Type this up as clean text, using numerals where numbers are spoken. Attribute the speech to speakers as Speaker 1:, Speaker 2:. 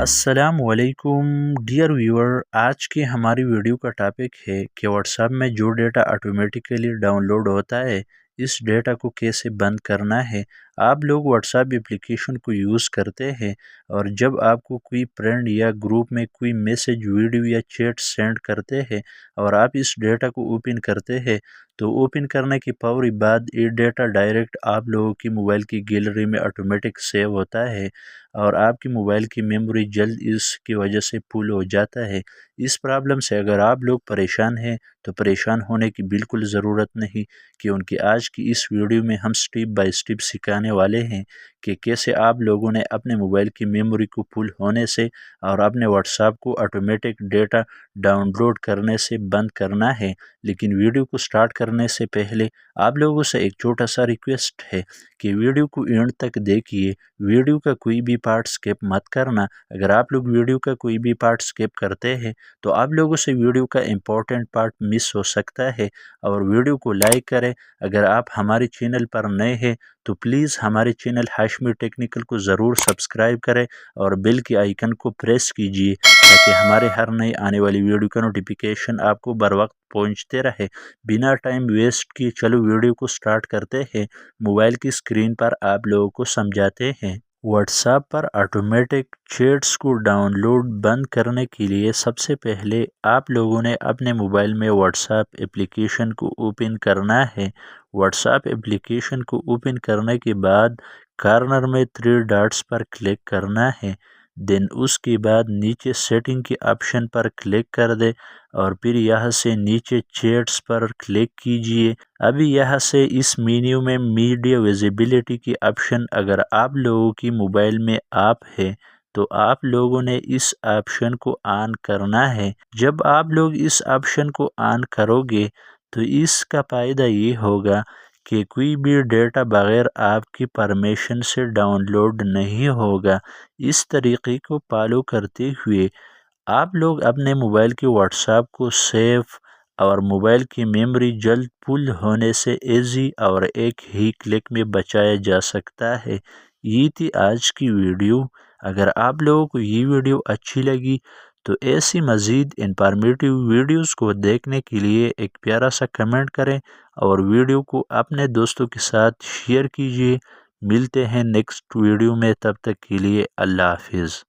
Speaker 1: السلام علیکم ڈیئر ویور، آج کی ہماری ویڈیو کا ٹاپک ہے کہ واٹس ایپ میں جو ڈیٹا آٹومیٹیکلی ڈاؤن لوڈ ہوتا ہے اس ڈیٹا کو کیسے بند کرنا ہے۔ آپ لوگ واٹس ایپ اپلیکیشن کو یوز کرتے ہیں اور جب آپ کو کوئی فرینڈ یا گروپ میں کوئی میسج، ویڈیو یا چیٹ سینڈ کرتے ہیں اور آپ اس ڈیٹا کو اوپن کرتے ہیں تو اوپن کرنے کی فوری بعد یہ ڈیٹا ڈائریکٹ آپ لوگوں کی موبائل کی گیلری میں آٹومیٹک سیو ہوتا ہے اور آپ کی موبائل کی میموری جلد اس کی وجہ سے فل ہو جاتا ہے۔ اس پرابلم سے اگر آپ لوگ پریشان ہیں تو پریشان ہونے کی بالکل ضرورت نہیں، کیونکہ آج کی اس ویڈیو میں ہم سٹیپ بائی سٹیپ سکھانے والے ہیں کہ کیسے آپ لوگوں نے اپنے موبائل کی میموری کو فل ہونے سے اور اپنے واٹس ایپ کو آٹومیٹک ڈیٹا ڈاؤن لوڈ کرنے سے بند کرنا ہے۔ لیکن ویڈیو کو سٹارٹ کرنے سے پہلے آپ لوگوں سے ایک چھوٹا سا ریکویسٹ ہے کہ ویڈیو کو اینڈ تک دیکھیے، ویڈیو کا کوئی بھی پارٹ سکپ مت کرنا۔ اگر آپ لوگ ویڈیو کا کوئی بھی پارٹ سکپ کرتے ہیں تو آپ لوگوں سے ویڈیو کا امپورٹنٹ پارٹ مس ہو سکتا ہے۔ اور ویڈیو کو لائک کریں۔ اگر آپ ہمارے چینل پر نئے ہیں تو پلیز ہمارے چینل ہاشمی ٹیکنیکل کو ضرور سبسکرائب کریں اور بیل کی آئیکن کو پریس کیجیے تاکہ ہمارے ہر نئی آنے والی ویڈیو کا نوٹیفیکیشن آپ کو بر وقت پہنچتے رہے۔ بنا ٹائم ویسٹ کی چلو ویڈیو کو سٹارٹ کرتے ہیں۔ موبائل کی اسکرین پر آپ لوگوں کو سمجھاتے ہیں۔ واٹس ایپ پر آٹومیٹک چیٹس کو ڈاؤن لوڈ بند کرنے کے لیے سب سے پہلے آپ لوگوں نے اپنے موبائل میں واٹس ایپ اپلیکیشن کو اوپن کرنا ہے۔ واٹس ایپ اپلیکیشن کو اوپن کرنے کے بعد کارنر میں 3 ڈاٹس پر کلک کرنا ہے۔ دین اس کے بعد نیچے سیٹنگ کے آپشن پر کلک کر دیں اور پھر یہاں سے نیچے چیٹس پر کلک کیجئے۔ ابھی یہاں سے اس مینیو میں میڈیا ویزیبلٹی کی آپشن اگر آپ لوگوں کی موبائل میں آپ ہے تو آپ لوگوں نے اس آپشن کو آن کرنا ہے۔ جب آپ لوگ اس آپشن کو آن کرو گے تو اس کا فائدہ یہ ہوگا کہ کوئی بھی ڈیٹا بغیر آپ کی پرمیشن سے ڈاؤن لوڈ نہیں ہوگا۔ اس طریقے کو فالو کرتے ہوئے آپ لوگ اپنے موبائل کے واٹس ایپ کو سیف اور موبائل کی میموری جلد فل ہونے سے ایزی اور ایک ہی کلک میں بچایا جا سکتا ہے۔ یہ تھی آج کی ویڈیو۔ اگر آپ لوگوں کو یہ ویڈیو اچھی لگی تو ایسی مزید انفارمیٹیو ویڈیوز کو دیکھنے کے لیے ایک پیارا سا کمنٹ کریں اور ویڈیو کو اپنے دوستوں کے ساتھ شیئر کیجیے۔ ملتے ہیں نیکسٹ ویڈیو میں، تب تک کے لیے اللہ حافظ۔